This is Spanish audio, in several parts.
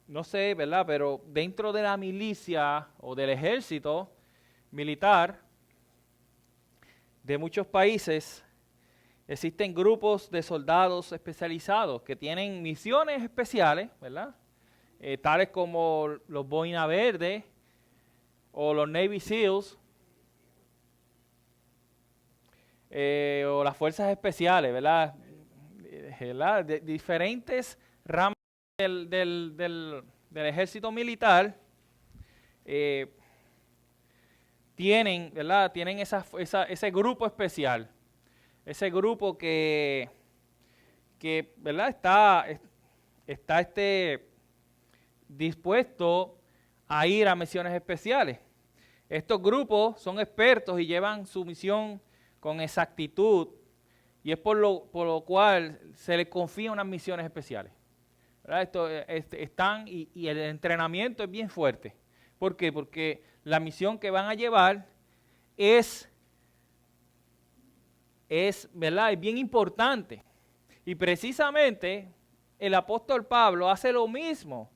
no sé, ¿verdad? Pero dentro de la milicia o del ejército militar de muchos países existen grupos de soldados especializados que tienen misiones especiales, ¿verdad? Tales como los Boina Verde o los Navy SEALs o las fuerzas especiales, ¿verdad? ¿Verdad? De diferentes ramas del ejército militar tienen, ¿verdad? Tienen ese grupo especial, ese grupo que ¿verdad? Está dispuesto a ir a misiones especiales. Estos grupos son expertos y llevan su misión con exactitud, y es por lo cual se les confía unas misiones especiales, ¿verdad? Están y el entrenamiento es bien fuerte. ¿Por qué? Porque la misión que van a llevar es ¿verdad? Es bien importante. Y precisamente el apóstol Pablo hace lo mismo,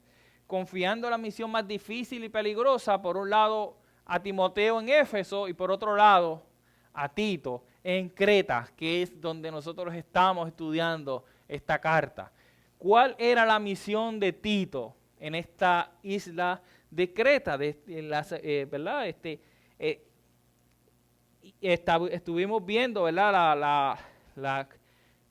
confiando la misión más difícil y peligrosa, por un lado a Timoteo en Éfeso y por otro lado a Tito en Creta, que es donde nosotros estamos estudiando esta carta. ¿Cuál era la misión de Tito en esta isla de Creta? ¿Verdad? Estuvimos viendo, ¿verdad?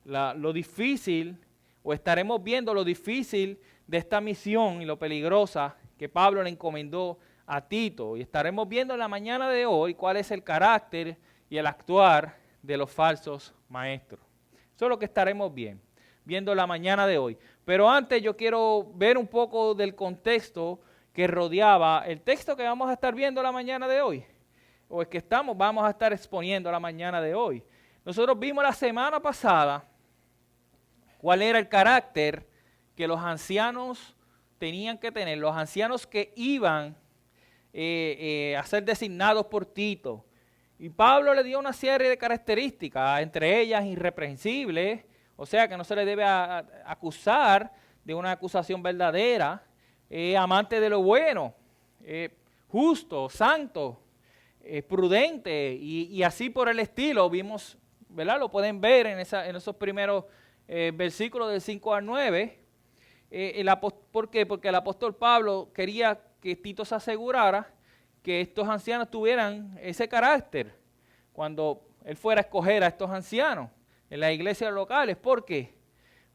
Lo difícil, o estaremos viendo lo difícil de esta misión y lo peligrosa que Pablo le encomendó a Tito. Y estaremos viendo en la mañana de hoy cuál es el carácter y el actuar de los falsos maestros. Eso es lo que estaremos viendo en la mañana de hoy. Pero antes yo quiero ver un poco del contexto que rodeaba el texto que vamos a estar viendo la mañana de hoy, o el que vamos a estar exponiendo la mañana de hoy. Nosotros vimos la semana pasada cuál era el carácter que los ancianos tenían que tener, los ancianos que iban a ser designados por Tito. Y Pablo le dio una serie de características, entre ellas irreprensibles, o sea que no se le debe acusar de una acusación verdadera, amante de lo bueno, justo, santo, prudente y así por el estilo. Vimos, ¿verdad? Lo pueden ver en esos primeros versículos del 5 al 9. ¿Por qué? Porque el apóstol Pablo quería que Tito se asegurara que estos ancianos tuvieran ese carácter cuando él fuera a escoger a estos ancianos en las iglesias locales. ¿Por qué?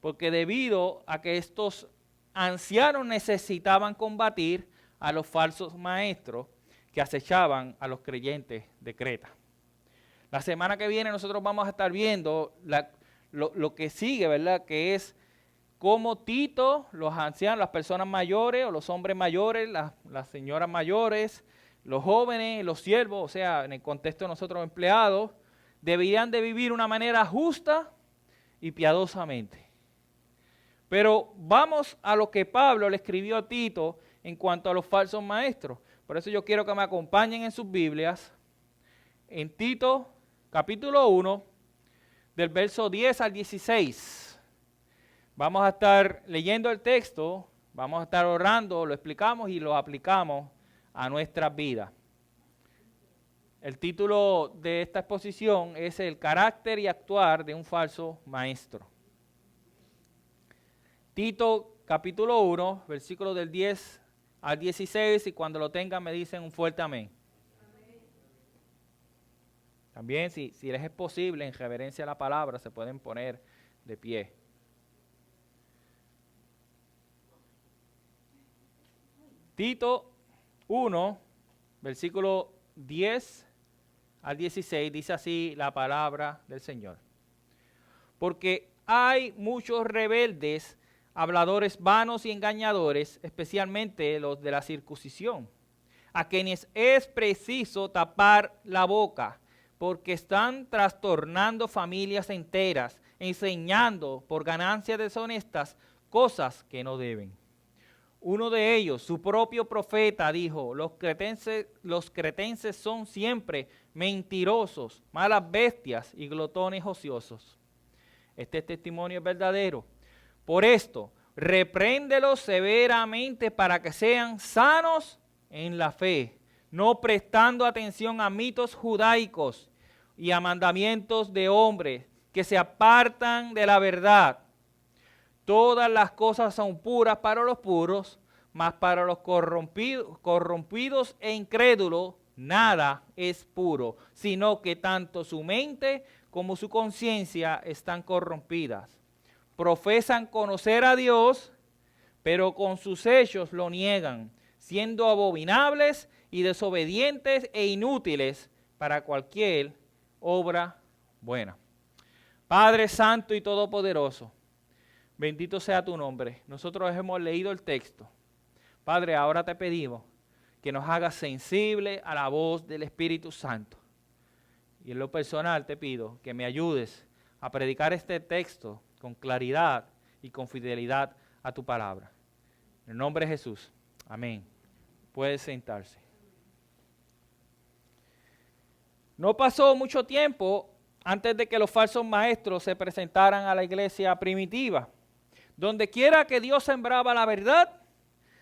Porque debido a que estos ancianos necesitaban combatir a los falsos maestros que acechaban a los creyentes de Creta. La semana que viene nosotros vamos a estar viendo lo que sigue, ¿verdad? Que es cómo Tito, los ancianos, las personas mayores o los hombres mayores, las señoras mayores, los jóvenes, los siervos, o sea, en el contexto de nosotros empleados, deberían de vivir una manera justa y piadosamente. Pero vamos a lo que Pablo le escribió a Tito en cuanto a los falsos maestros. Por eso yo quiero que me acompañen en sus Biblias, en Tito capítulo 1, del verso 10 al 16. Vamos a estar leyendo el texto, vamos a estar orando, lo explicamos y lo aplicamos a nuestras vidas. El título de esta exposición es El carácter y actuar de un falso maestro. Tito capítulo 1, versículos del 10 al 16, y cuando lo tengan me dicen un fuerte amén. También, si les es posible, en reverencia a la palabra, se pueden poner de pie. Tito 1, versículo 10 al 16, dice así la palabra del Señor. Porque hay muchos rebeldes, habladores vanos y engañadores, especialmente los de la circuncisión, a quienes es preciso tapar la boca, porque están trastornando familias enteras, enseñando por ganancias deshonestas cosas que no deben. Uno de ellos, su propio profeta, dijo: los cretenses son siempre mentirosos, malas bestias y glotones ociosos. Este testimonio es verdadero. Por esto, repréndelos severamente para que sean sanos en la fe, no prestando atención a mitos judaicos y a mandamientos de hombres que se apartan de la verdad. Todas las cosas son puras para los puros, mas para los corrompidos e incrédulos nada es puro, sino que tanto su mente como su conciencia están corrompidas. Profesan conocer a Dios, pero con sus hechos lo niegan, siendo abominables y desobedientes e inútiles para cualquier obra buena. Padre Santo y Todopoderoso, bendito sea tu nombre. Nosotros hemos leído el texto. Padre, ahora te pedimos que nos hagas sensibles a la voz del Espíritu Santo. Y en lo personal te pido que me ayudes a predicar este texto con claridad y con fidelidad a tu palabra. En el nombre de Jesús. Amén. Puede sentarse. No pasó mucho tiempo antes de que los falsos maestros se presentaran a la iglesia primitiva. Donde quiera que Dios sembraba la verdad,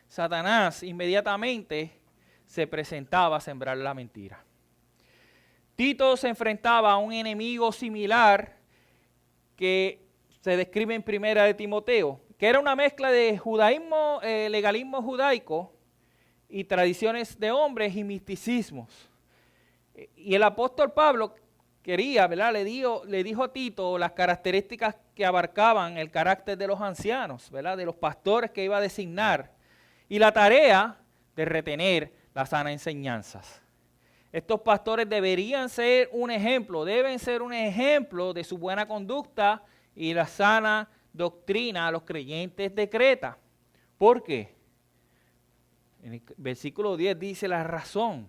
Satanás inmediatamente se presentaba a sembrar la mentira. Tito se enfrentaba a un enemigo similar que se describe en Primera de Timoteo, que era una mezcla de judaísmo, legalismo judaico y tradiciones de hombres y misticismos. Y el apóstol Pablo quería, ¿verdad? Le dijo a Tito las características que abarcaban el carácter de los ancianos, ¿verdad? De los pastores que iba a designar, y la tarea de retener las sanas enseñanzas. Estos pastores deberían ser un ejemplo, deben ser un ejemplo de su buena conducta y la sana doctrina a los creyentes de Creta. ¿Por qué? En el versículo 10 dice la razón.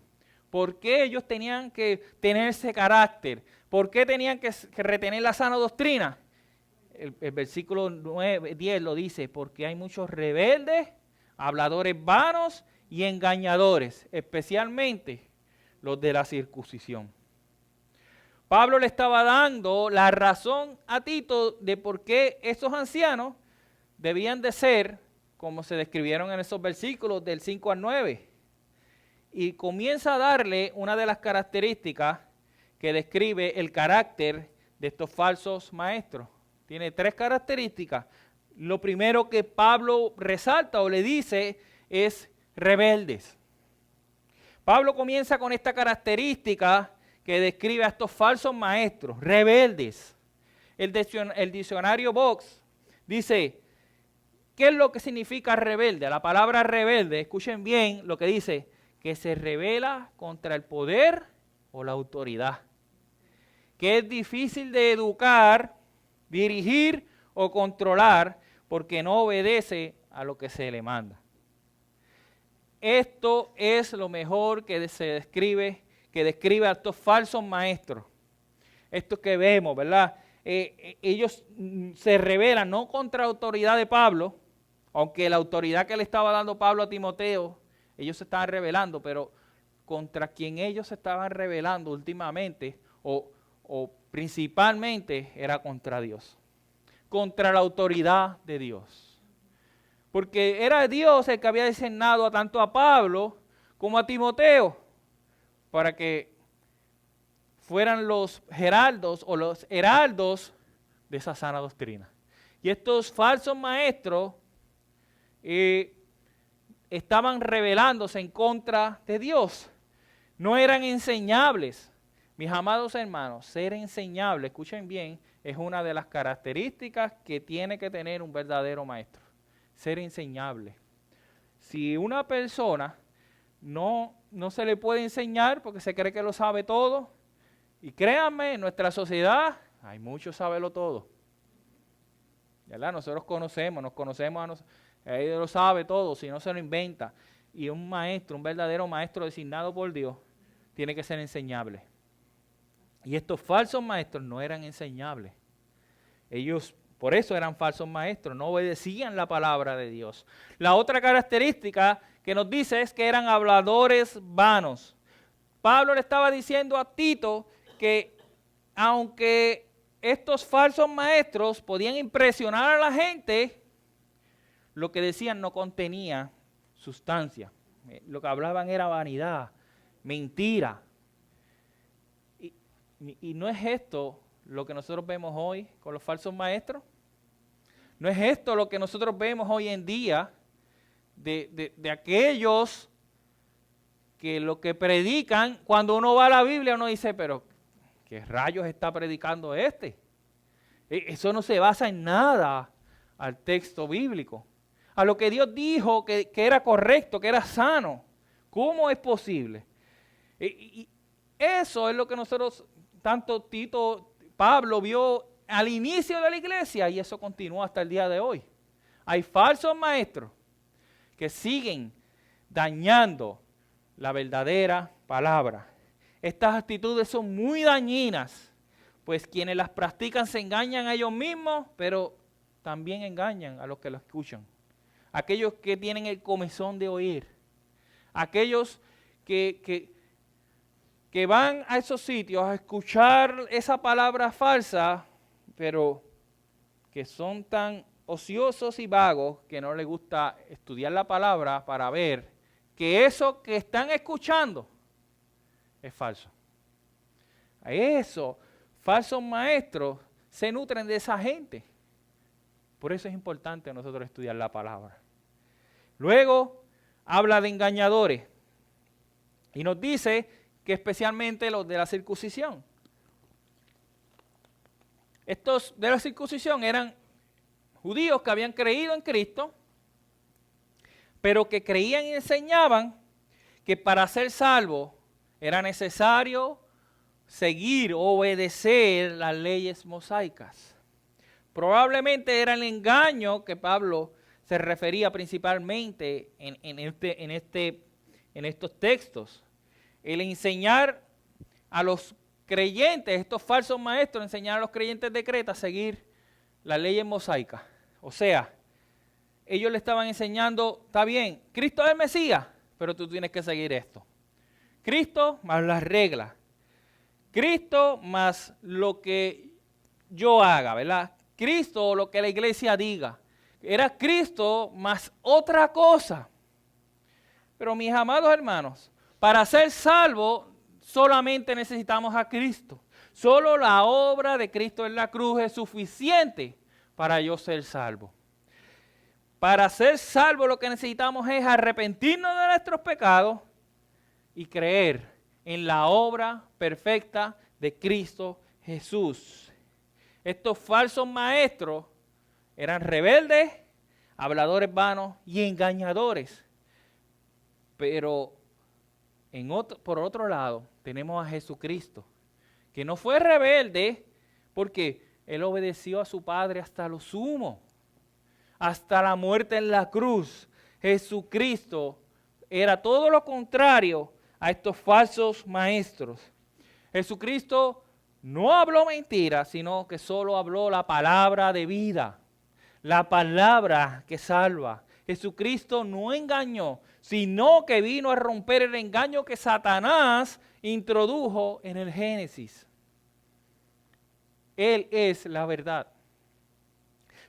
¿Por qué ellos tenían que tener ese carácter? ¿Por qué tenían que retener la sana doctrina? El versículo 10 lo dice, porque hay muchos rebeldes, habladores vanos y engañadores, especialmente los de la circuncisión. Pablo le estaba dando la razón a Tito de por qué esos ancianos debían de ser, como se describieron en esos versículos del 5 al 9. Y comienza a darle una de las características que describe el carácter de estos falsos maestros. Tiene 3 características. Lo primero que Pablo resalta o le dice es rebeldes. Pablo comienza con esta característica que describe a estos falsos maestros, rebeldes. El diccionario Vox dice, ¿qué es lo que significa rebelde? La palabra rebelde, escuchen bien lo que dice, que se rebela contra el poder o la autoridad, que es difícil de educar, dirigir o controlar porque no obedece a lo que se le manda. Esto es lo mejor que describe a estos falsos maestros. Estos que vemos, ¿verdad? Ellos se rebelan no contra la autoridad de Pablo, aunque la autoridad que le estaba dando Pablo a Timoteo, ellos se estaban rebelando, pero contra quien ellos se estaban rebelando últimamente o principalmente era contra Dios, contra la autoridad de Dios. Porque era Dios el que había designado tanto a Pablo como a Timoteo para que fueran los heraldos o los heraldos de esa sana doctrina. Y estos falsos maestros estaban rebelándose en contra de Dios. No eran enseñables. Mis amados hermanos, ser enseñable, escuchen bien, es una de las características que tiene que tener un verdadero maestro. Ser enseñable. Si una persona no se le puede enseñar porque se cree que lo sabe todo, y créanme, en nuestra sociedad hay mucho saberlo todo. ¿Verdad? Nosotros nos conocemos, él lo sabe todo, si no se lo inventa. Y un maestro, un verdadero maestro designado por Dios, tiene que ser enseñable. Y estos falsos maestros no eran enseñables. Ellos por eso eran falsos maestros, no obedecían la palabra de Dios. La otra característica que nos dice es que eran habladores vanos. Pablo le estaba diciendo a Tito que aunque estos falsos maestros podían impresionar a la gente, lo que decían no contenía sustancia. Lo que hablaban era vanidad, mentira. Y no es esto lo que nosotros vemos hoy con los falsos maestros. No es esto lo que nosotros vemos hoy en día de aquellos que lo que predican, cuando uno va a la Biblia, uno dice, pero ¿qué rayos está predicando este? Eso no se basa en nada al texto bíblico, a lo que Dios dijo que era correcto, que era sano. ¿Cómo es posible? Y eso es lo que nosotros, tanto Pablo vio al inicio de la iglesia, y eso continúa hasta el día de hoy. Hay falsos maestros que siguen dañando la verdadera palabra. Estas actitudes son muy dañinas, pues quienes las practican se engañan a ellos mismos, pero también engañan a los que lo escuchan. Aquellos que tienen el comezón de oír, aquellos que van a esos sitios a escuchar esa palabra falsa, pero que son tan ociosos y vagos que no les gusta estudiar la palabra para ver que eso que están escuchando es falso. Eso, falsos maestros se nutren de esa gente. Por eso es importante nosotros estudiar la palabra. Luego habla de engañadores y nos dice que especialmente los de la circuncisión. Estos de la circuncisión eran judíos que habían creído en Cristo, pero que creían y enseñaban que para ser salvo era necesario seguir o obedecer las leyes mosaicas. Probablemente era el engaño que Pablo se refería principalmente en estos textos. El enseñar a los creyentes, estos falsos maestros, enseñar a los creyentes de Creta a seguir las leyes mosaicas. O sea, ellos le estaban enseñando, está bien, Cristo es el Mesías, pero tú tienes que seguir esto. Cristo más las reglas. Cristo más lo que yo haga, ¿verdad? Cristo lo que la iglesia diga. Era Cristo más otra cosa. Pero mis amados hermanos, para ser salvo solamente necesitamos a Cristo. Solo la obra de Cristo en la cruz es suficiente para yo ser salvo. Para ser salvo lo que necesitamos es arrepentirnos de nuestros pecados y creer en la obra perfecta de Cristo Jesús. Estos falsos maestros eran rebeldes, habladores vanos y engañadores. Pero por otro lado tenemos a Jesucristo, que no fue rebelde porque Él obedeció a su Padre hasta lo sumo, hasta la muerte en la cruz. Jesucristo era todo lo contrario a estos falsos maestros. Jesucristo no habló mentiras, sino que solo habló la palabra de vida, la palabra que salva. Jesucristo no engañó, sino que vino a romper el engaño que Satanás introdujo en el Génesis. Él es la verdad.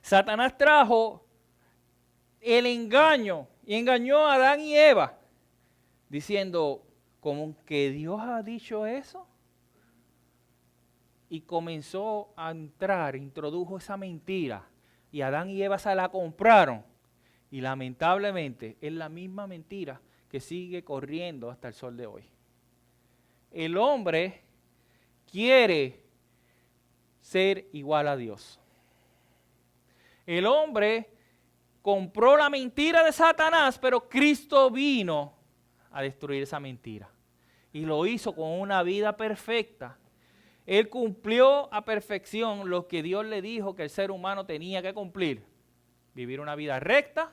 Satanás trajo el engaño y engañó a Adán y Eva, diciendo, ¿cómo que Dios ha dicho eso? Y comenzó a entrar, introdujo esa mentira, y Adán y Eva se la compraron. Y lamentablemente es la misma mentira que sigue corriendo hasta el sol de hoy. El hombre quiere ser igual a Dios. El hombre compró la mentira de Satanás, pero Cristo vino a destruir esa mentira. Y lo hizo con una vida perfecta. Él cumplió a perfección lo que Dios le dijo que el ser humano tenía que cumplir. Vivir una vida recta,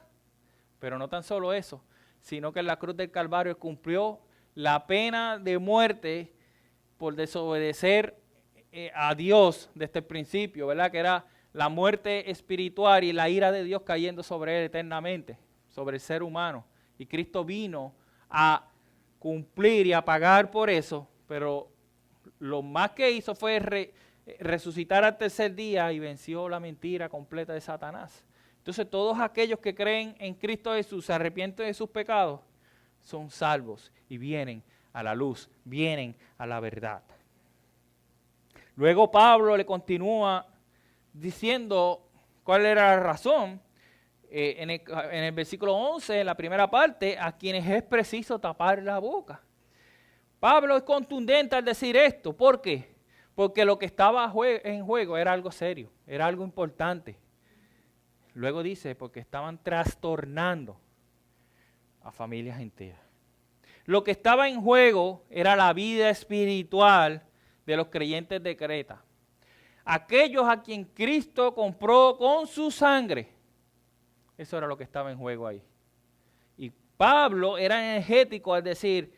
pero no tan solo eso, sino que en la cruz del Calvario cumplió la pena de muerte por desobedecer a Dios desde el principio, ¿verdad? Que era la muerte espiritual y la ira de Dios cayendo sobre él eternamente, sobre el ser humano. Y Cristo vino a cumplir y a pagar por eso, pero lo más que hizo fue resucitar al tercer día y venció la mentira completa de Satanás. Entonces todos aquellos que creen en Cristo Jesús, se arrepienten de sus pecados, son salvos y vienen a la luz, vienen a la verdad. Luego Pablo le continúa diciendo cuál era la razón. En el versículo 11, en la primera parte, a quienes es preciso tapar la boca. Pablo es contundente al decir esto. ¿Por qué? Porque lo que estaba en juego era algo serio, era algo importante. Luego dice, porque estaban trastornando a familias enteras. Lo que estaba en juego era la vida espiritual de los creyentes de Creta. Aquellos a quien Cristo compró con su sangre. Eso era lo que estaba en juego ahí. Y Pablo era energético al decir,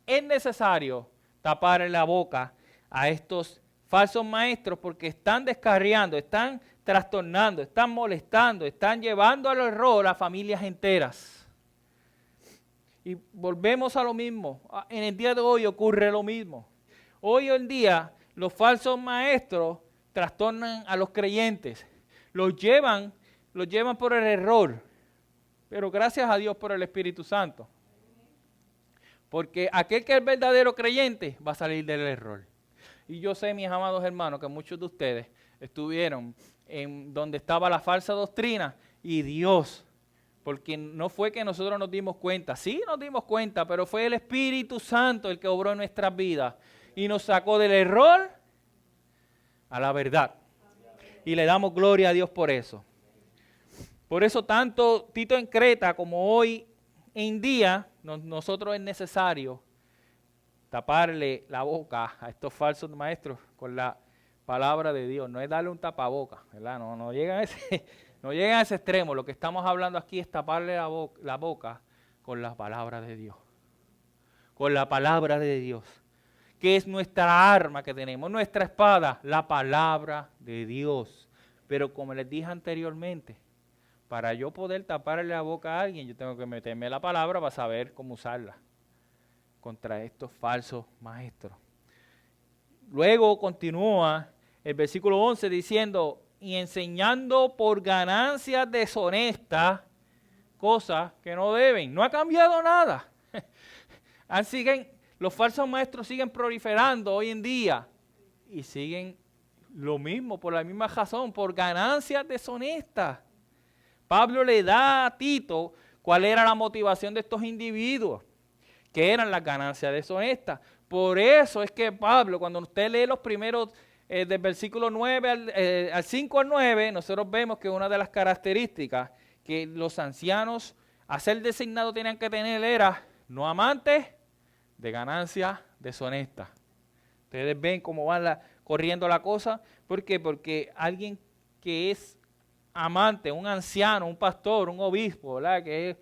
es necesario tapar la boca a estos falsos maestros porque están descarriando, están trastornando, están molestando, están llevando al error a familias enteras. Y volvemos a lo mismo. En el día de hoy ocurre lo mismo. Hoy en día los falsos maestros trastornan a los creyentes, los llevan por el error, pero gracias a Dios por el Espíritu Santo. Porque aquel que es verdadero creyente va a salir del error. Y yo sé, mis amados hermanos, que muchos de ustedes estuvieron en donde estaba la falsa doctrina y Dios, porque no fue que nosotros nos dimos cuenta, sí nos dimos cuenta, pero fue el Espíritu Santo el que obró en nuestras vidas y nos sacó del error a la verdad. Y le damos gloria a Dios por eso. Por eso tanto Tito en Creta como hoy en día, nosotros es necesario taparle la boca a estos falsos maestros con la palabra de Dios. No es darle un tapaboca, ¿verdad? No llegan a ese extremo. Lo que estamos hablando aquí es taparle la boca con la palabra de Dios. Con la palabra de Dios, que es nuestra arma que tenemos, nuestra espada, la palabra de Dios. Pero como les dije anteriormente, para yo poder taparle la boca a alguien, yo tengo que meterme la palabra para saber cómo usarla contra estos falsos maestros. Luego continúa el versículo 11 diciendo, y enseñando por ganancias deshonestas cosas que no deben. No ha cambiado nada. Los falsos maestros siguen proliferando hoy en día y siguen lo mismo, por la misma razón, por ganancias deshonestas. Pablo le da a Tito cuál era la motivación de estos individuos, que eran las ganancias deshonestas. Por eso es que Pablo, cuando usted lee los primeros, del versículo 9 al 5 al 9, nosotros vemos que una de las características que los ancianos a ser designados tenían que tener era no amantes de ganancias deshonestas. Ustedes ven cómo va corriendo la cosa. ¿Por qué? Porque alguien que es amante, un anciano, un pastor, un obispo, ¿verdad? Que es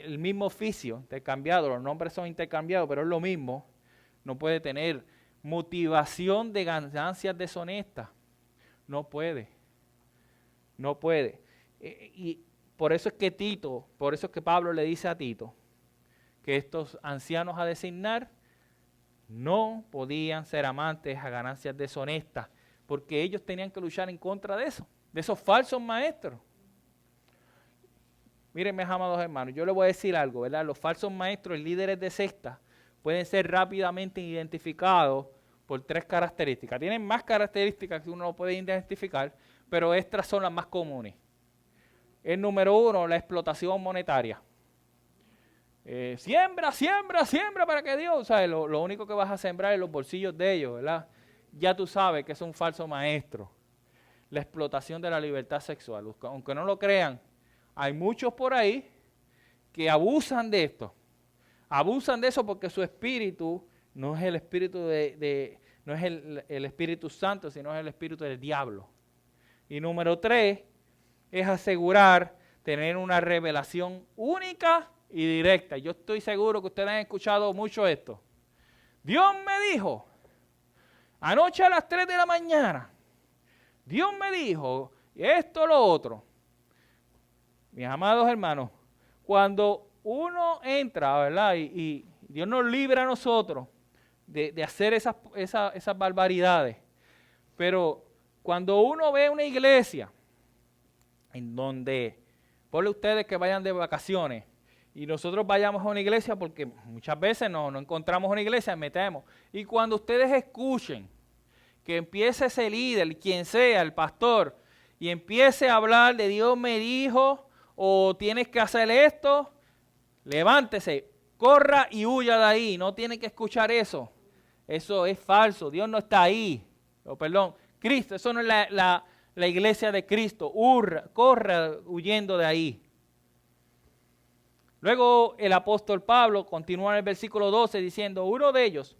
el mismo oficio, intercambiado, los nombres son intercambiados, pero es lo mismo, no puede tener motivación de ganancias deshonestas. No puede. Y por eso es que Pablo le dice a Tito que estos ancianos a designar no podían ser amantes a ganancias deshonestas, porque ellos tenían que luchar en contra de eso, de esos falsos maestros. Miren, mis amados hermanos, yo les voy a decir algo, ¿verdad? Los falsos maestros y líderes de secta pueden ser rápidamente identificados por 3 características. Tienen más características que uno no puede identificar, pero estas son las más comunes. El número 1, la explotación monetaria. Siembra para que Dios, ¿sabes? Lo único que vas a sembrar es los bolsillos de ellos, ¿verdad? Ya tú sabes que es un falso maestro. La explotación de la libertad sexual. Aunque no lo crean, hay muchos por ahí que abusan de esto. Abusan de eso porque su espíritu no es el espíritu no es el Espíritu Santo, sino es el espíritu del diablo. Y número 3 es asegurar tener una revelación única y directa. Yo estoy seguro que ustedes han escuchado mucho esto. Dios me dijo, anoche a las 3 de la mañana, Dios me dijo esto, lo otro. Mis amados hermanos, cuando uno entra, ¿verdad? Y Dios nos libra a nosotros de hacer esas barbaridades. Pero cuando uno ve una iglesia en donde, ponle ustedes que vayan de vacaciones y nosotros vayamos a una iglesia, porque muchas veces no encontramos una iglesia, metemos. Y cuando ustedes escuchen que empiece ese líder, quien sea, el pastor, y empiece a hablar de Dios me dijo, o tienes que hacer esto, levántese, corra y huya de ahí. No tiene que escuchar eso. Eso es falso. Dios no está ahí. Perdón, Cristo, eso no es la iglesia de Cristo. Corra huyendo de ahí. Luego el apóstol Pablo continúa en el versículo 12 diciendo, uno de ellos,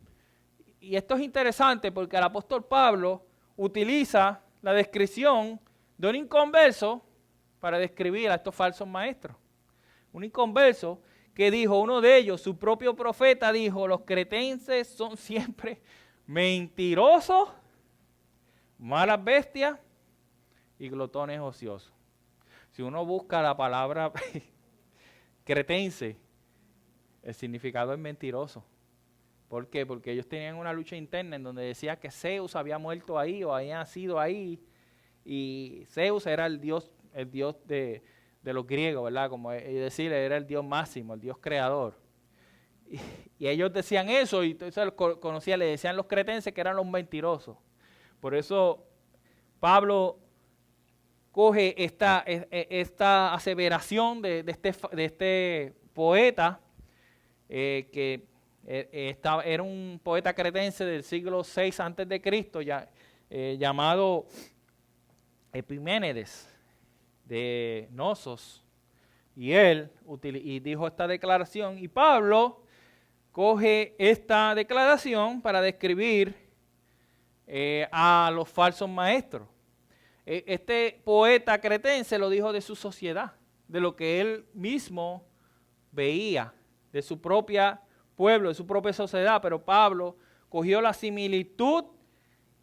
y esto es interesante porque el apóstol Pablo utiliza la descripción de un inconverso para describir a estos falsos maestros. Un inconverso que dijo, uno de ellos, su propio profeta dijo, los cretenses son siempre mentirosos, malas bestias y glotones ociosos. Si uno busca la palabra cretense, el significado es mentiroso. ¿Por qué? Porque ellos tenían una lucha interna en donde decía que Zeus había muerto ahí o había nacido ahí, y Zeus era el dios de los griegos, ¿verdad? Como decir, era el dios máximo, el dios creador. Y ellos decían eso, y entonces le decían los cretenses que eran los mentirosos. Por eso Pablo coge esta aseveración de este poeta, que era un poeta cretense del siglo VI a.C., llamado Epiménides de Nosos, y él dijo esta declaración, y Pablo coge esta declaración para describir a los falsos maestros. Este poeta cretense lo dijo de su sociedad, de lo que él mismo veía, de su propia pueblo, de su propia sociedad, pero Pablo cogió la similitud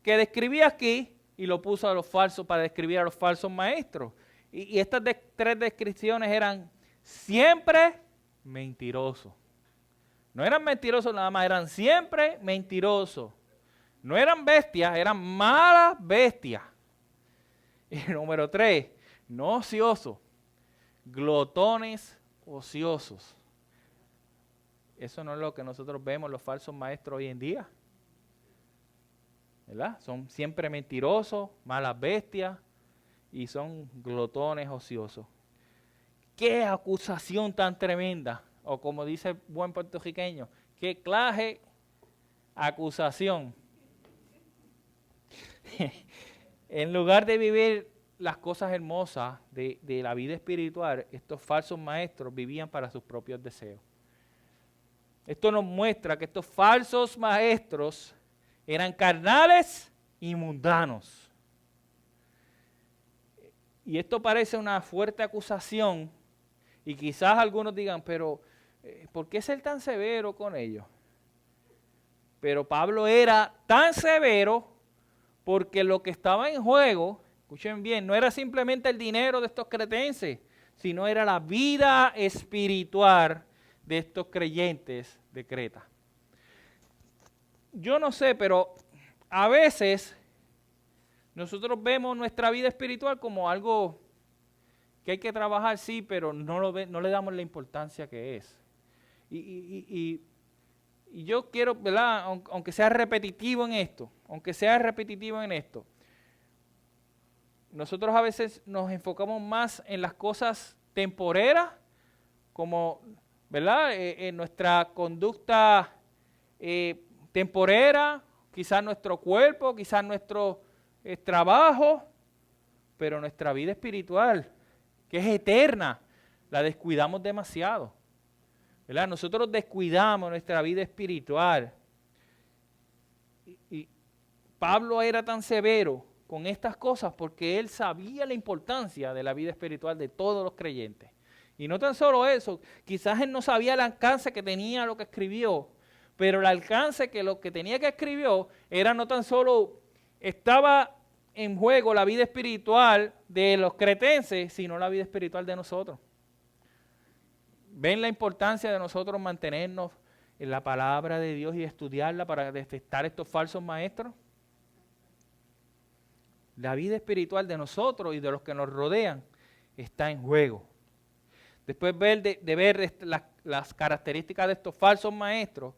que describía aquí y lo puso a los falsos para describir a los falsos maestros. Y estas tres descripciones eran siempre mentirosos. No eran mentirosos nada más, eran siempre mentirosos. No eran bestias, eran malas bestias. Y número 3, no ociosos, glotones ociosos. Eso no es lo que nosotros vemos los falsos maestros hoy en día, ¿verdad? Son siempre mentirosos, malas bestias y son glotones ociosos. ¡Qué acusación tan tremenda! O como dice el buen puertorriqueño, ¡qué clase acusación! En lugar de vivir las cosas hermosas de la vida espiritual, estos falsos maestros vivían para sus propios deseos. Esto nos muestra que estos falsos maestros eran carnales y mundanos. Y esto parece una fuerte acusación, y quizás algunos digan, pero ¿por qué ser tan severo con ellos? Pero Pablo era tan severo porque lo que estaba en juego, escuchen bien, no era simplemente el dinero de estos cretenses, sino era la vida espiritual de estos creyentes de Creta. Yo no sé, pero a veces nosotros vemos nuestra vida espiritual como algo que hay que trabajar, sí, pero no le damos la importancia que es. Y yo quiero, ¿verdad? Aunque sea repetitivo en esto, nosotros a veces nos enfocamos más en las cosas temporeras, como, ¿verdad? En nuestra conducta temporera, quizás nuestro cuerpo, quizás nuestro trabajo, pero nuestra vida espiritual, que es eterna, la descuidamos demasiado, ¿verdad? Nosotros descuidamos nuestra vida espiritual. Y Pablo era tan severo con estas cosas porque él sabía la importancia de la vida espiritual de todos los creyentes. Y no tan solo eso, quizás él no sabía el alcance que tenía lo que escribió, pero el alcance que lo que tenía que escribió era no tan solo estaba en juego la vida espiritual de los cretenses, sino la vida espiritual de nosotros. ¿Ven la importancia de nosotros mantenernos en la palabra de Dios y estudiarla para detectar estos falsos maestros? La vida espiritual de nosotros y de los que nos rodean está en juego. Después de ver las características de estos falsos maestros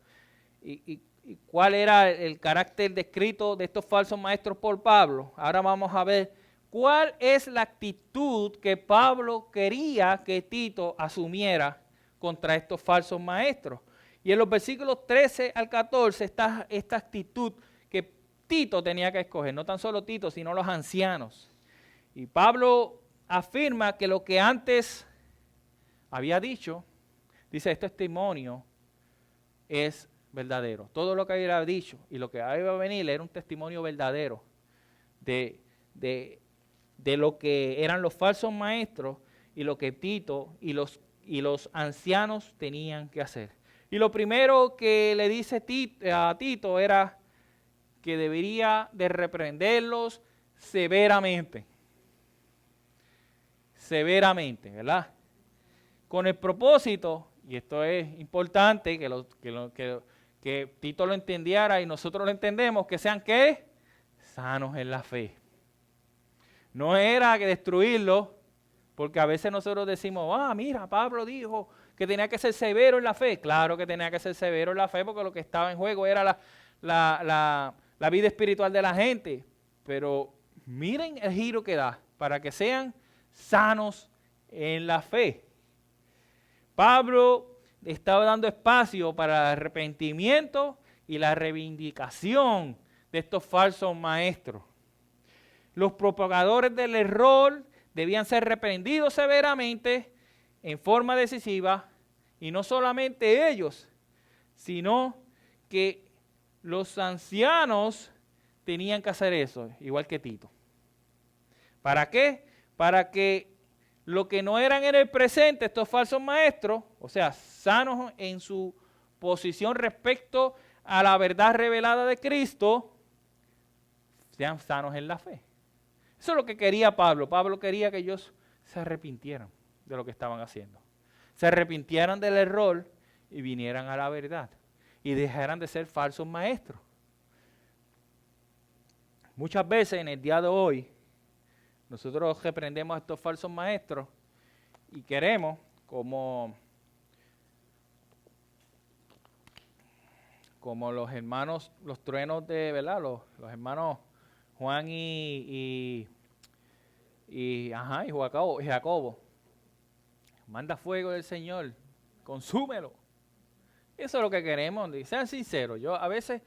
y cuál era el carácter descrito de estos falsos maestros por Pablo, ahora vamos a ver cuál es la actitud que Pablo quería que Tito asumiera contra estos falsos maestros. Y en los versículos 13 al 14 está esta actitud que Tito tenía que escoger, no tan solo Tito, sino los ancianos. Y Pablo afirma que lo que antes había dicho, dice, este testimonio es verdadero. Todo lo que había dicho y lo que iba a venir era un testimonio verdadero de lo que eran los falsos maestros y lo que Tito y los ancianos tenían que hacer. Y lo primero que le dice a Tito era que debería de reprenderlos severamente. Severamente, ¿verdad? Con el propósito, y esto es importante que Tito lo entendiera y nosotros lo entendemos, que sean ¿qué? Sanos en la fe. No era que destruirlo, porque a veces nosotros decimos, mira, Pablo dijo que tenía que ser severo en la fe. Claro que tenía que ser severo en la fe, porque lo que estaba en juego era la vida espiritual de la gente. Pero miren el giro que da, para que sean sanos en la fe. Pablo estaba dando espacio para el arrepentimiento y la reivindicación de estos falsos maestros. Los propagadores del error debían ser reprendidos severamente, en forma decisiva, y no solamente ellos, sino que los ancianos tenían que hacer eso, igual que Tito. ¿Para qué? Para que lo que no eran en el presente, estos falsos maestros, o sea, sanos en su posición respecto a la verdad revelada de Cristo, sean sanos en la fe. Eso es lo que quería Pablo. Pablo quería que ellos se arrepintieran de lo que estaban haciendo. Se arrepintieran del error y vinieran a la verdad. Y dejaran de ser falsos maestros. Muchas veces en el día de hoy, nosotros reprendemos a estos falsos maestros y queremos, como los hermanos, los truenos de, ¿verdad? Los hermanos Juan y Jacobo. Manda fuego del Señor, consúmelo. Eso es lo que queremos. Sean sinceros. Yo a veces,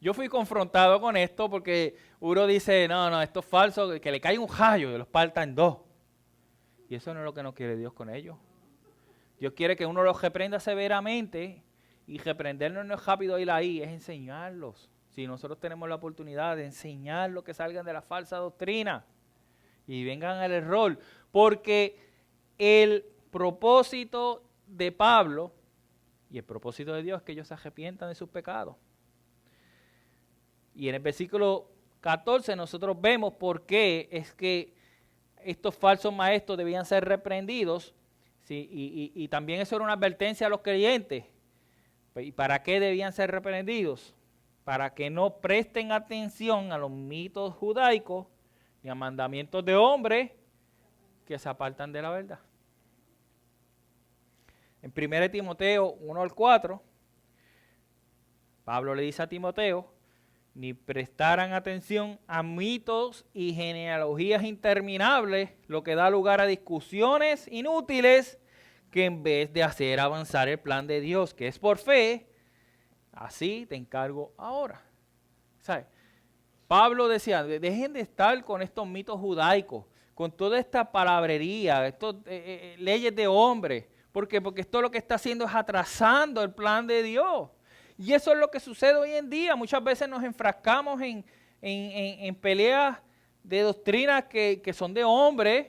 yo fui confrontado con esto porque uno dice, no, esto es falso, que le cae un rayo y los parta en dos. Y eso no es lo que no quiere Dios con ellos. Dios quiere que uno los reprenda severamente, y reprendernos no es rápido ir ahí, es enseñarlos. Si nosotros tenemos la oportunidad de enseñarlos que salgan de la falsa doctrina y vengan al error, porque el propósito de Pablo y el propósito de Dios es que ellos se arrepientan de sus pecados. Y en el versículo 14 nosotros vemos por qué es que estos falsos maestros debían ser reprendidos, ¿sí? Y también eso era una advertencia a los creyentes. ¿Y para qué debían ser reprendidos? Para que no presten atención a los mitos judaicos ni a mandamientos de hombres que se apartan de la verdad. En 1 Timoteo 1 al 4, Pablo le dice a Timoteo, ni prestaran atención a mitos y genealogías interminables, lo que da lugar a discusiones inútiles, que en vez de hacer avanzar el plan de Dios, que es por fe, así te encargo ahora. ¿Sabes? Pablo decía, dejen de estar con estos mitos judaicos, con toda esta palabrería, estas leyes de hombre. ¿Por qué? Porque esto lo que está haciendo es atrasando el plan de Dios. Y eso es lo que sucede hoy en día. Muchas veces nos enfrascamos en peleas de doctrinas que son de hombres,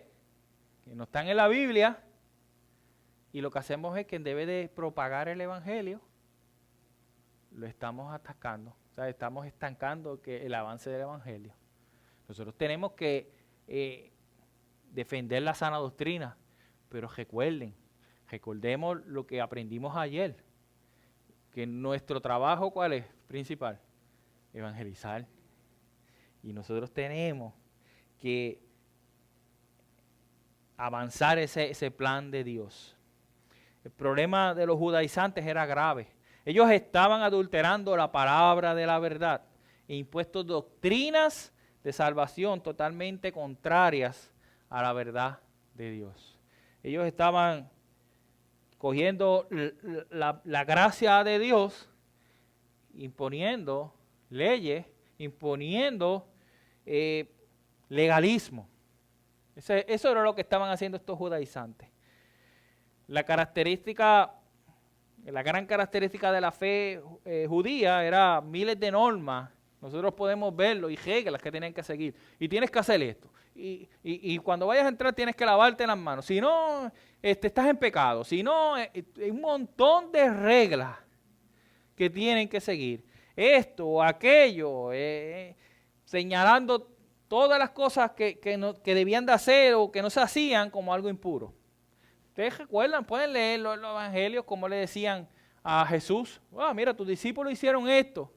que no están en la Biblia. Y lo que hacemos es que en vez de propagar el evangelio, lo estamos atacando. O sea, estamos estancando el avance del evangelio. Nosotros tenemos que defender la sana doctrina, pero recordemos lo que aprendimos ayer, que nuestro trabajo, ¿cuál es? Principal, evangelizar. Y nosotros tenemos que avanzar ese plan de Dios. El problema de los judaizantes era grave. Ellos estaban adulterando la palabra de la verdad e impuesto doctrinas de salvación totalmente contrarias a la verdad de Dios. Ellos estaban cogiendo la gracia de Dios, imponiendo leyes, imponiendo legalismo. Eso era lo que estaban haciendo estos judaizantes. La gran característica de la fe judía era miles de normas. Nosotros podemos verlo y reglas que tienen que seguir. Y tienes que hacer esto. Y cuando vayas a entrar tienes que lavarte las manos. Si no, estás en pecado. Si no, hay un montón de reglas que tienen que seguir. Esto o aquello, señalando todas las cosas que debían de hacer o que no se hacían como algo impuro. Ustedes recuerdan, pueden leer los evangelios como le decían a Jesús. Mira, tus discípulos hicieron esto.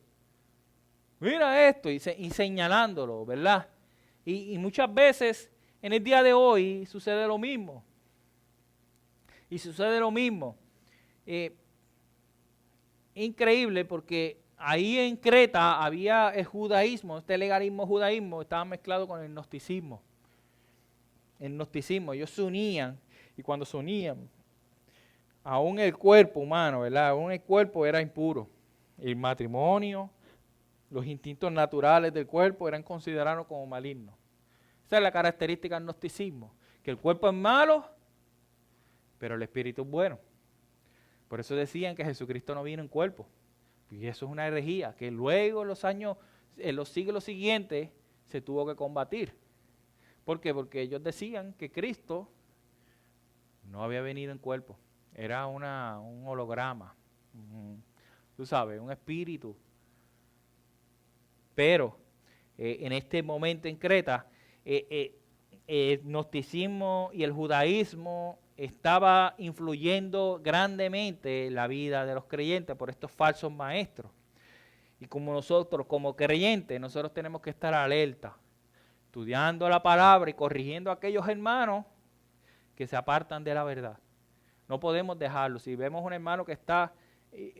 Mira esto, y señalándolo, ¿verdad? Y muchas veces en el día de hoy sucede lo mismo. Y sucede lo mismo. Increíble porque ahí en Creta había el judaísmo, este legalismo judaísmo estaba mezclado con el gnosticismo. El gnosticismo, ellos se unían. Y cuando se unían, aún el cuerpo humano, ¿verdad? Aún el cuerpo era impuro. El matrimonio, los instintos naturales del cuerpo eran considerados como malignos. Esa es la característica del gnosticismo, que el cuerpo es malo, pero el espíritu es bueno. Por eso decían que Jesucristo no vino en cuerpo. Y eso es una herejía, que luego en los siglos siguientes se tuvo que combatir. ¿Por qué? Porque ellos decían que Cristo no había venido en cuerpo, era un holograma, tú sabes, un espíritu. Pero en este momento en Creta, el gnosticismo y el judaísmo estaba influyendo grandemente en la vida de los creyentes por estos falsos maestros. Y como nosotros, como creyentes, nosotros tenemos que estar alerta, estudiando la palabra y corrigiendo a aquellos hermanos que se apartan de la verdad. No podemos dejarlo. Si vemos un hermano que está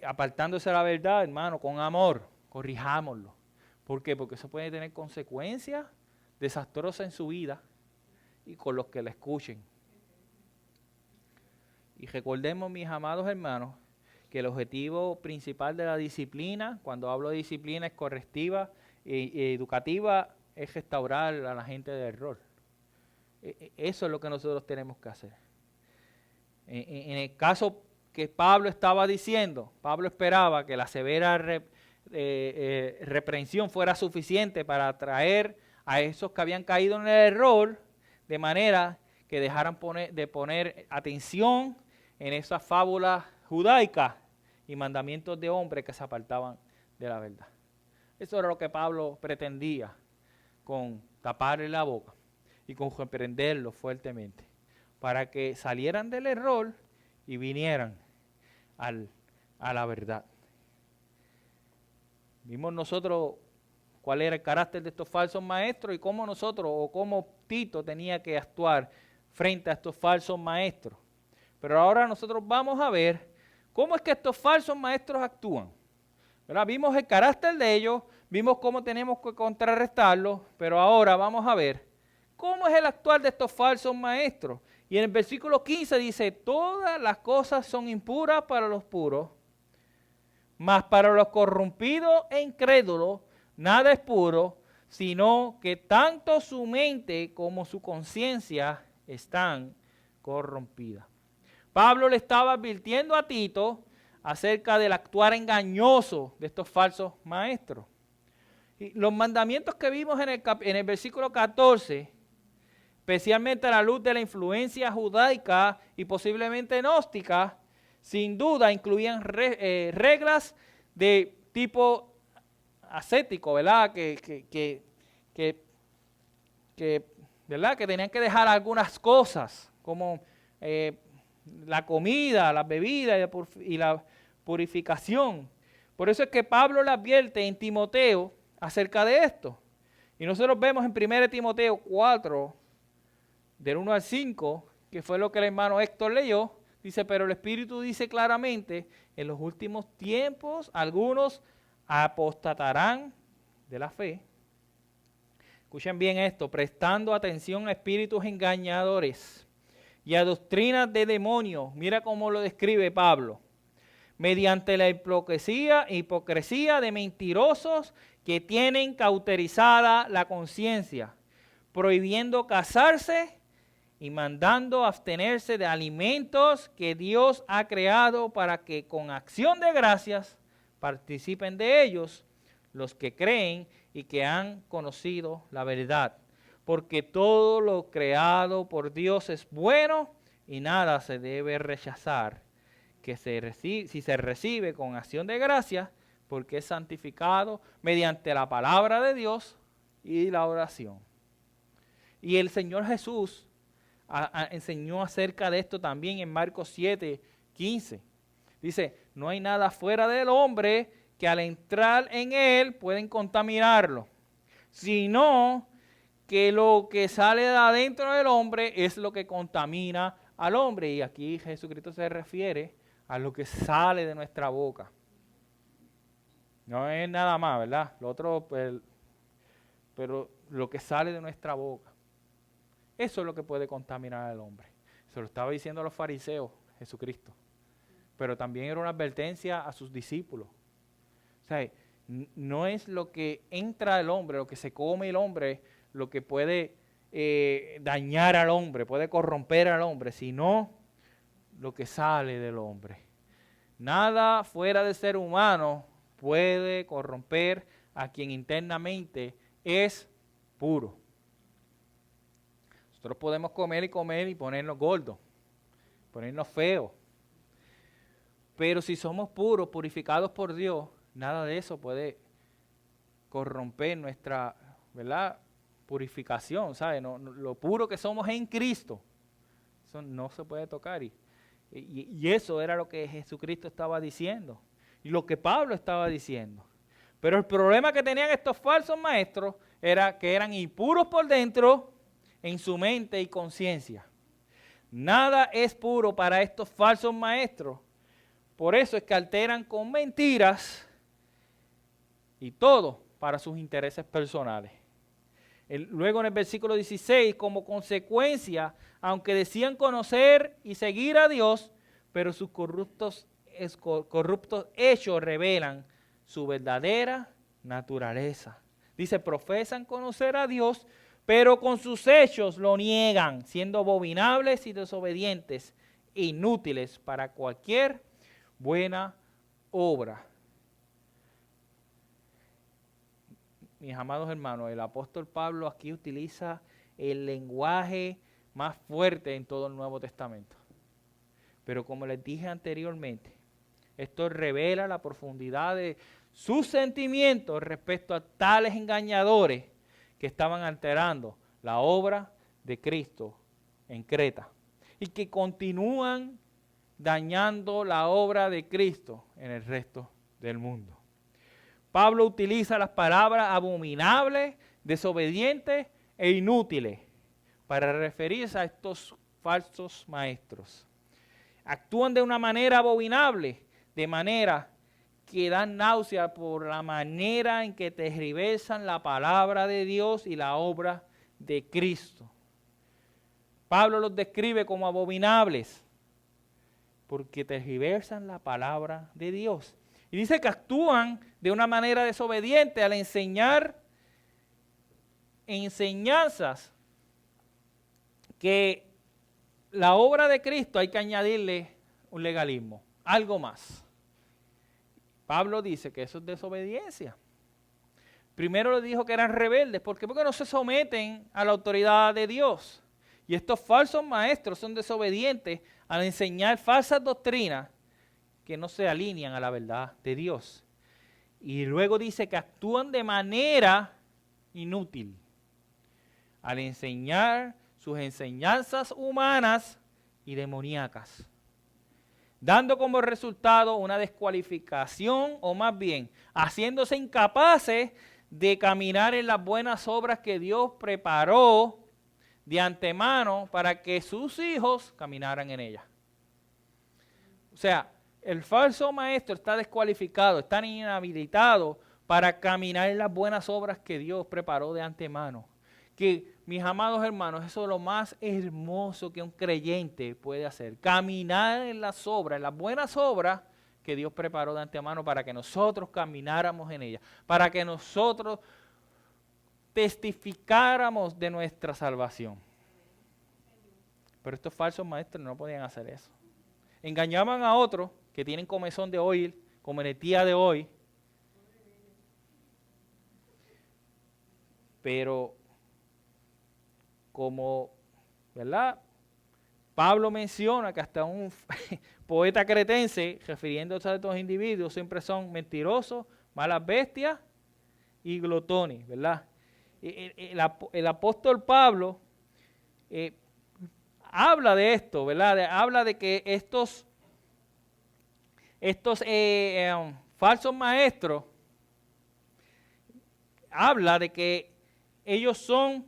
apartándose de la verdad, hermano, con amor, corrijámoslo. ¿Por qué? Porque eso puede tener consecuencias desastrosas en su vida y con los que la escuchen. Y recordemos, mis amados hermanos, que el objetivo principal de la disciplina, cuando hablo de disciplina, es correctiva y educativa, es restaurar a la gente del error. Eso es lo que nosotros tenemos que hacer. En el caso que Pablo estaba diciendo, Pablo esperaba que la severa reprensión fuera suficiente para atraer a esos que habían caído en el error, de manera que dejaran de poner atención en esas fábulas judaicas y mandamientos de hombres que se apartaban de la verdad. Eso era lo que Pablo pretendía con taparle la boca y con reprenderlo fuertemente, para que salieran del error y vinieran a la verdad. Vimos nosotros cuál era el carácter de estos falsos maestros y cómo nosotros, o cómo Tito tenía que actuar frente a estos falsos maestros. Pero ahora nosotros vamos a ver cómo es que estos falsos maestros actúan. ¿Verdad? Vimos el carácter de ellos, vimos cómo tenemos que contrarrestarlos, pero ahora vamos a ver cómo es el actuar de estos falsos maestros. Y en el versículo 15 dice, todas las cosas son impuras para los puros, mas para los corrompidos e incrédulos nada es puro, sino que tanto su mente como su conciencia están corrompidas. Pablo le estaba advirtiendo a Tito acerca del actuar engañoso de estos falsos maestros. Y los mandamientos que vimos en el versículo 14, especialmente a la luz de la influencia judaica y posiblemente gnóstica, sin duda incluían reglas de tipo ascético, ¿verdad? ¿Verdad? Que tenían que dejar algunas cosas, como la comida, las bebidas y la purificación. Por eso es que Pablo le advierte en Timoteo acerca de esto. Y nosotros vemos en 1 Timoteo 4, del 1 al 5, que fue lo que el hermano Héctor leyó, dice, pero el Espíritu dice claramente, en los últimos tiempos algunos apostatarán de la fe. Escuchen bien esto, prestando atención a espíritus engañadores y a doctrinas de demonios. Mira cómo lo describe Pablo. Mediante la hipocresía de mentirosos que tienen cauterizada la conciencia, prohibiendo casarse y mandando abstenerse de alimentos que Dios ha creado para que con acción de gracias participen de ellos los que creen y que han conocido la verdad. Porque todo lo creado por Dios es bueno y nada se debe rechazar, que si se recibe con acción de gracias, porque es santificado mediante la palabra de Dios y la oración. Y el Señor Jesús enseñó acerca de esto también en Marcos 7:15. Dice, no hay nada fuera del hombre que al entrar en él pueden contaminarlo, sino que lo que sale de adentro del hombre es lo que contamina al hombre. Y aquí Jesucristo se refiere a lo que sale de nuestra boca. No es nada más, ¿verdad? Lo otro, pues, pero lo que sale de nuestra boca. Eso es lo que puede contaminar al hombre. Se lo estaba diciendo a los fariseos, Jesucristo. Pero también era una advertencia a sus discípulos. O sea, no es lo que entra al hombre, lo que se come el hombre, lo que puede dañar al hombre, puede corromper al hombre, sino lo que sale del hombre. Nada fuera del ser humano puede corromper a quien internamente es puro. Nosotros podemos comer y ponernos gordos, ponernos feos. Pero si somos puros, purificados por Dios, nada de eso puede corromper nuestra, ¿verdad?, purificación, ¿sabes? Lo puro que somos en Cristo, eso no se puede tocar. Y eso era lo que Jesucristo estaba diciendo y lo que Pablo estaba diciendo. Pero el problema que tenían estos falsos maestros era que eran impuros por dentro en su mente y conciencia. Nada es puro para estos falsos maestros. Por eso es que alteran con mentiras y todo para sus intereses personales. Luego en el versículo 16, como consecuencia, aunque decían conocer y seguir a Dios, pero sus corruptos hechos revelan su verdadera naturaleza. Dice, profesan conocer a Dios, pero con sus hechos lo niegan, siendo abominables y desobedientes, e inútiles para cualquier buena obra. Mis amados hermanos, el apóstol Pablo aquí utiliza el lenguaje más fuerte en todo el Nuevo Testamento. Pero como les dije anteriormente, esto revela la profundidad de sus sentimientos respecto a tales engañadores que estaban alterando la obra de Cristo en Creta y que continúan dañando la obra de Cristo en el resto del mundo. Pablo utiliza las palabras abominables, desobedientes e inútiles para referirse a estos falsos maestros. Actúan de una manera abominable, de manera que dan náusea por la manera en que tergiversan la palabra de Dios y la obra de Cristo. Pablo los describe como abominables porque tergiversan la palabra de Dios. Y dice que actúan de una manera desobediente al enseñar enseñanzas que la obra de Cristo hay que añadirle un legalismo, algo más. Pablo dice que eso es desobediencia. Primero le dijo que eran rebeldes. ¿Por qué? Porque no se someten a la autoridad de Dios. Y estos falsos maestros son desobedientes al enseñar falsas doctrinas que no se alinean a la verdad de Dios. Y luego dice que actúan de manera inútil al enseñar sus enseñanzas humanas y demoníacas, dando como resultado una descualificación o más bien haciéndose incapaces de caminar en las buenas obras que Dios preparó de antemano para que sus hijos caminaran en ella. O sea, el falso maestro está descualificado, está inhabilitado para caminar en las buenas obras que Dios preparó de antemano. Que, mis amados hermanos, eso es lo más hermoso que un creyente puede hacer. Caminar en las obras, en las buenas obras que Dios preparó de antemano para que nosotros camináramos en ellas. Para que nosotros testificáramos de nuestra salvación. Pero estos falsos maestros no podían hacer eso. Engañaban a otros que tienen comezón de oír, como en el día de hoy. Pero como, ¿verdad? Pablo menciona que hasta un poeta cretense, refiriéndose a estos individuos, siempre son mentirosos, malas bestias y glotones, ¿verdad? El apóstol Pablo habla de esto, ¿verdad? Habla de que estos falsos maestros, habla de que ellos son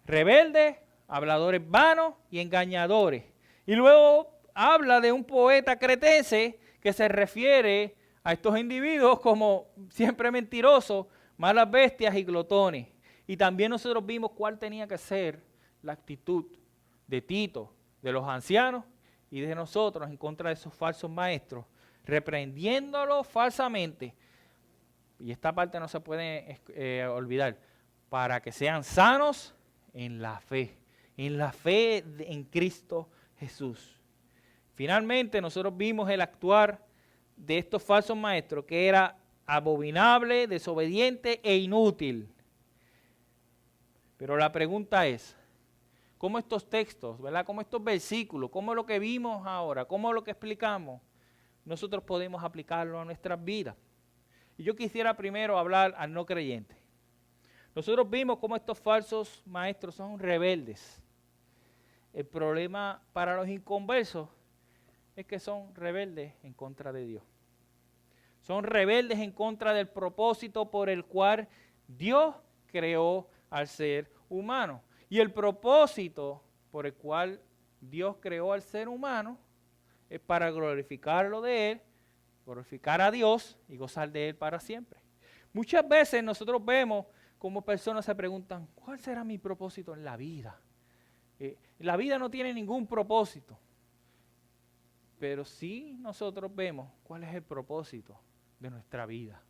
rebeldes, habladores vanos y engañadores. Y luego habla de un poeta cretense que se refiere a estos individuos como siempre mentirosos, malas bestias y glotones. Y también nosotros vimos cuál tenía que ser la actitud de Tito, de los ancianos y de nosotros en contra de esos falsos maestros, reprendiéndolos falsamente. Y esta parte no se puede olvidar, para que sean sanos en la fe en Cristo Jesús. Finalmente nosotros vimos el actuar de estos falsos maestros, que era abominable, desobediente e inútil. Pero la pregunta es, ¿cómo estos textos, ¿verdad? ¿Cómo estos versículos, cómo lo que vimos ahora, cómo lo que explicamos, nosotros podemos aplicarlo a nuestras vidas? Y yo quisiera primero hablar al no creyente. Nosotros vimos cómo estos falsos maestros son rebeldes. El problema para los inconversos es que son rebeldes en contra de Dios. Son rebeldes en contra del propósito por el cual Dios creó al ser humano. Y el propósito por el cual Dios creó al ser humano es para glorificarlo de Él, glorificar a Dios y gozar de Él para siempre. Muchas veces nosotros vemos como personas se preguntan, ¿cuál será mi propósito en la vida? La vida no tiene ningún propósito, pero sí nosotros vemos cuál es el propósito de nuestra vida.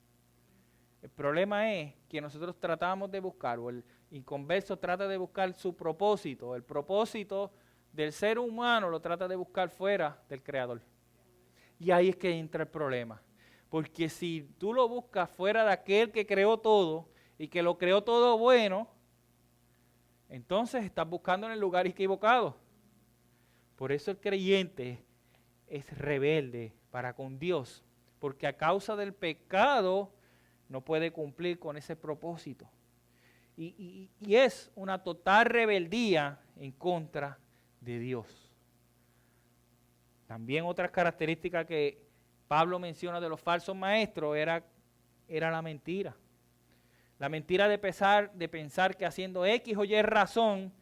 El problema es que nosotros tratamos de buscar, o el inconverso trata de buscar su propósito, el propósito del ser humano lo trata de buscar fuera del Creador. Y ahí es que entra el problema, porque si tú lo buscas fuera de aquel que creó todo y que lo creó todo bueno, entonces estás buscando en el lugar equivocado. Por eso el creyente es rebelde para con Dios, porque a causa del pecado no puede cumplir con ese propósito. Y es una total rebeldía en contra de Dios. También otra característica que Pablo menciona de los falsos maestros era la mentira. La mentira de pensar que haciendo X o Y razón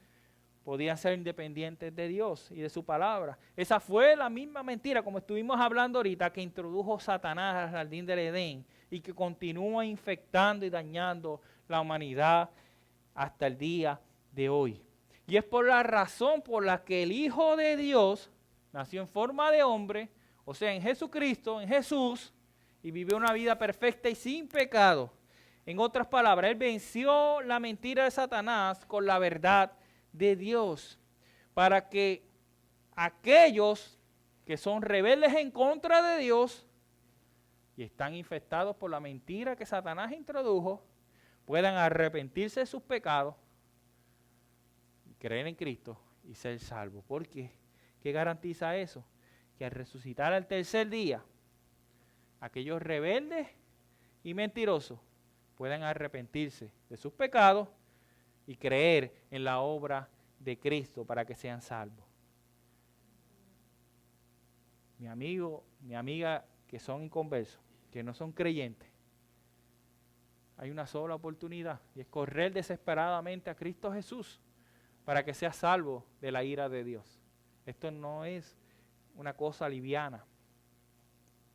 podían ser independientes de Dios y de su palabra. Esa fue la misma mentira, como estuvimos hablando ahorita, que introdujo Satanás al jardín del Edén y que continúa infectando y dañando la humanidad hasta el día de hoy. Y es por la razón por la que el Hijo de Dios nació en forma de hombre, o sea, en Jesucristo, en Jesús, y vivió una vida perfecta y sin pecado. En otras palabras, Él venció la mentira de Satanás con la verdad de Dios, para que aquellos que son rebeldes en contra de Dios y están infectados por la mentira que Satanás introdujo, puedan arrepentirse de sus pecados, creer en Cristo y ser salvos. ¿Por qué? ¿Qué garantiza eso? Que al resucitar al tercer día, aquellos rebeldes y mentirosos puedan arrepentirse de sus pecados y creer en la obra de Cristo para que sean salvos. Mi amigo, mi amiga que son inconversos, que no son creyentes, hay una sola oportunidad y es correr desesperadamente a Cristo Jesús para que seas salvo de la ira de Dios. Esto no es una cosa liviana.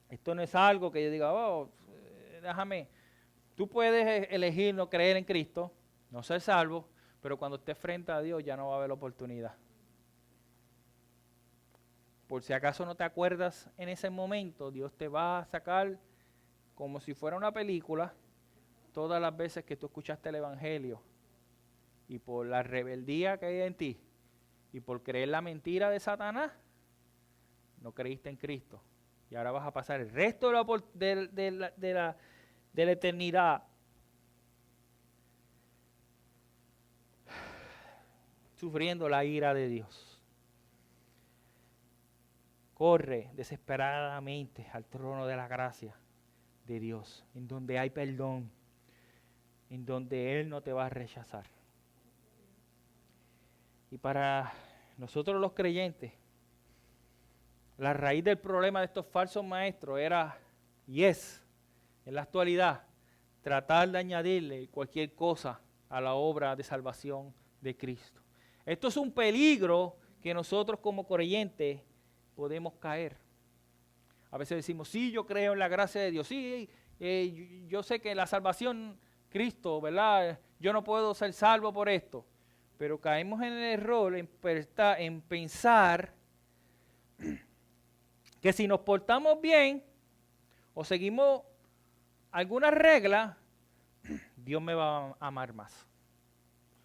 Esto no es algo que yo diga, oh, déjame. Tú puedes elegir no creer en Cristo, no ser salvo, pero cuando estés frente a Dios ya no va a haber oportunidad. Por si acaso no te acuerdas en ese momento, Dios te va a sacar como si fuera una película todas las veces que tú escuchaste el Evangelio y por la rebeldía que hay en ti y por creer la mentira de Satanás, no creíste en Cristo. Y ahora vas a pasar el resto de la eternidad sufriendo la ira de Dios. Corre desesperadamente al trono de la gracia de Dios, en donde hay perdón, en donde Él no te va a rechazar. Y para nosotros los creyentes, la raíz del problema de estos falsos maestros era, y es, en la actualidad, tratar de añadirle cualquier cosa a la obra de salvación de Cristo. Esto es un peligro que nosotros como creyentes podemos caer. A veces decimos, sí, yo creo en la gracia de Dios, sí, yo sé que la salvación, Cristo, ¿verdad? Yo no puedo ser salvo por esto. Pero caemos en el error en pensar que si nos portamos bien o seguimos algunas reglas, Dios me va a amar más.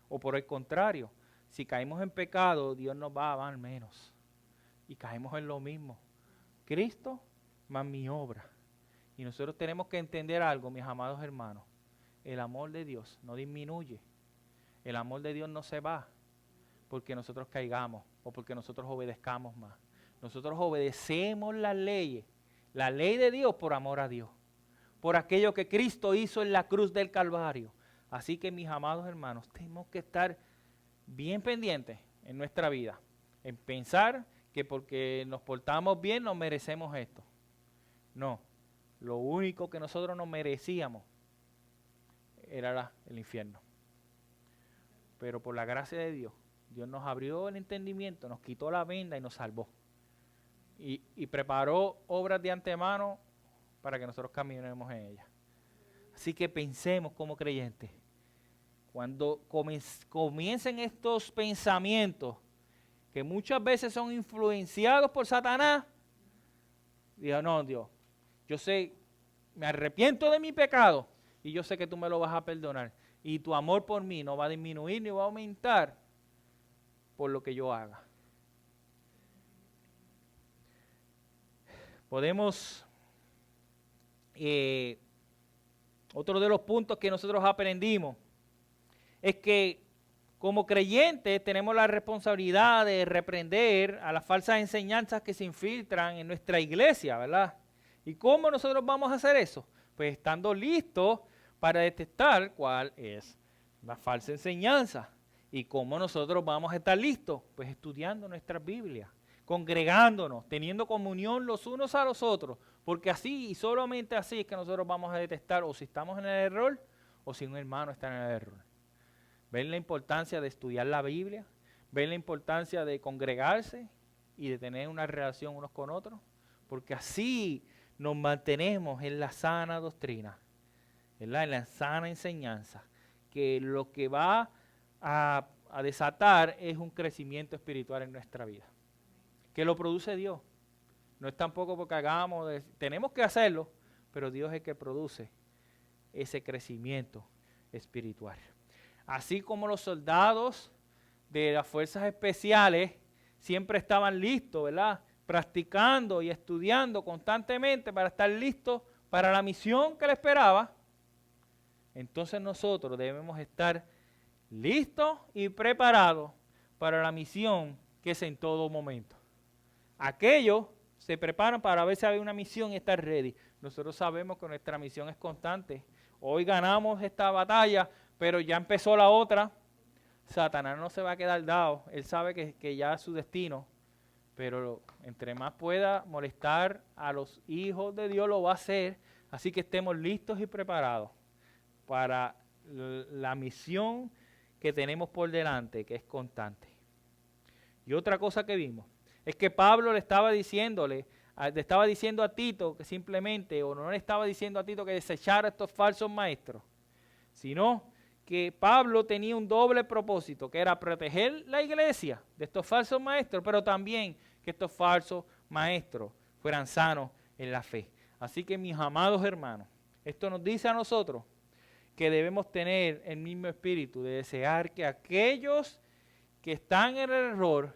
O por el contrario, si caemos en pecado, Dios nos va a amar menos. Y caemos en lo mismo. Cristo más mi obra. Y nosotros tenemos que entender algo, mis amados hermanos. El amor de Dios no disminuye. El amor de Dios no se va porque nosotros caigamos o porque nosotros obedezcamos más. Nosotros obedecemos las leyes, la ley de Dios por amor a Dios, por aquello que Cristo hizo en la cruz del Calvario. Así que, mis amados hermanos, tenemos que estar bien pendientes en nuestra vida, en pensar que porque nos portamos bien nos merecemos esto. No, lo único que nosotros nos merecíamos era el infierno. Pero por la gracia de Dios, Dios nos abrió el entendimiento, nos quitó la venda y nos salvó. Y preparó obras de antemano para que nosotros caminemos en ellas. Así que pensemos como creyentes. Cuando comiencen estos pensamientos, que muchas veces son influenciados por Satanás, diga, no, Dios, yo sé, me arrepiento de mi pecado y yo sé que tú me lo vas a perdonar. Y tu amor por mí no va a disminuir ni va a aumentar por lo que yo haga. Podemos, otro de los puntos que nosotros aprendimos es que como creyentes tenemos la responsabilidad de reprender a las falsas enseñanzas que se infiltran en nuestra iglesia, ¿verdad? ¿Y cómo nosotros vamos a hacer eso? Pues estando listos para detectar cuál es la falsa enseñanza. ¿Y cómo nosotros vamos a estar listos? Pues estudiando nuestras Biblias, congregándonos, teniendo comunión los unos a los otros, porque así y solamente así es que nosotros vamos a detectar o si estamos en el error o si un hermano está en el error. ¿Ven la importancia de estudiar la Biblia? ¿Ven la importancia de congregarse y de tener una relación unos con otros? Porque así nos mantenemos en la sana doctrina, ¿verdad? En la sana enseñanza, que lo que va a desatar es un crecimiento espiritual en nuestra vida, que lo produce Dios. No es tampoco porque hagamos, tenemos que hacerlo, pero Dios es el que produce ese crecimiento espiritual. Así como los soldados de las fuerzas especiales siempre estaban listos, ¿verdad? Practicando y estudiando constantemente para estar listos para la misión que les esperaba. Entonces nosotros debemos estar listos y preparados para la misión que es en todo momento. Aquellos se preparan para ver si hay una misión y estar ready. Nosotros sabemos que nuestra misión es constante. Hoy ganamos esta batalla, pero ya empezó la otra. Satanás no se va a quedar dado. Él sabe que ya es su destino. Pero entre más pueda molestar a los hijos de Dios, lo va a hacer. Así que estemos listos y preparados para la misión que tenemos por delante, que es constante. Y otra cosa que vimos es que Pablo le estaba diciendo a Tito que simplemente, o no le estaba diciendo a Tito que desechara estos falsos maestros, sino que Pablo tenía un doble propósito, que era proteger la iglesia de estos falsos maestros, pero también que estos falsos maestros fueran sanos en la fe. Así que, mis amados hermanos, esto nos dice a nosotros que debemos tener el mismo espíritu de desear que aquellos que están en el error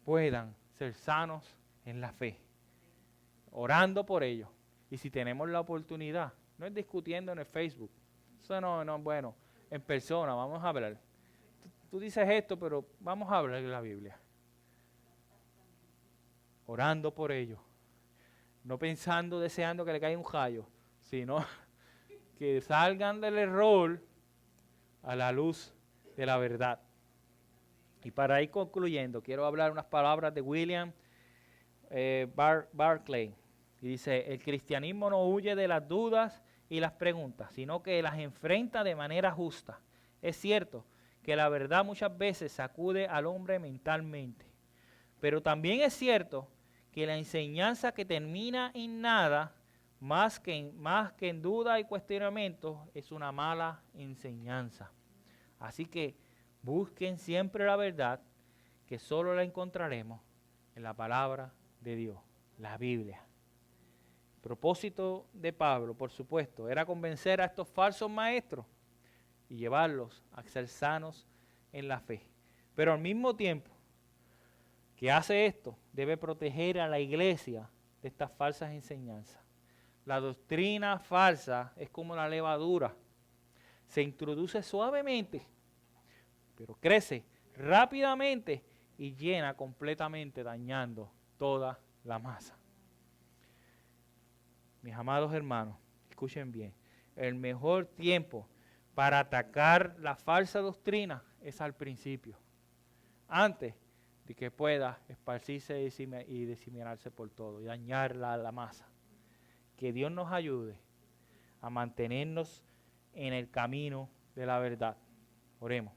puedan ser sanos en la fe, orando por ellos. Y si tenemos la oportunidad, no es discutiendo en el Facebook, eso no es bueno, en persona, vamos a hablar. Tú dices esto, pero vamos a hablar de la Biblia. Orando por ellos, no pensando, deseando que le caiga un rayo, sino que salgan del error a la luz de la verdad. Y para ir concluyendo, quiero hablar unas palabras de William Barclay. Y dice, el cristianismo no huye de las dudas y las preguntas, sino que las enfrenta de manera justa. Es cierto que la verdad muchas veces sacude al hombre mentalmente, pero también es cierto que la enseñanza que termina en nada, más que en duda y cuestionamiento, es una mala enseñanza. Así que busquen siempre la verdad, que solo la encontraremos en la palabra de Dios, la Biblia. El propósito de Pablo, por supuesto, era convencer a estos falsos maestros y llevarlos a ser sanos en la fe. Pero al mismo tiempo que hace esto, debe proteger a la iglesia de estas falsas enseñanzas. La doctrina falsa es como la levadura. Se introduce suavemente, pero crece rápidamente y llena completamente, dañando toda la masa. Mis amados hermanos, escuchen bien, el mejor tiempo para atacar la falsa doctrina es al principio, antes de que pueda esparcirse y diseminarse por todo y dañar la masa. Que Dios nos ayude a mantenernos en el camino de la verdad. Oremos.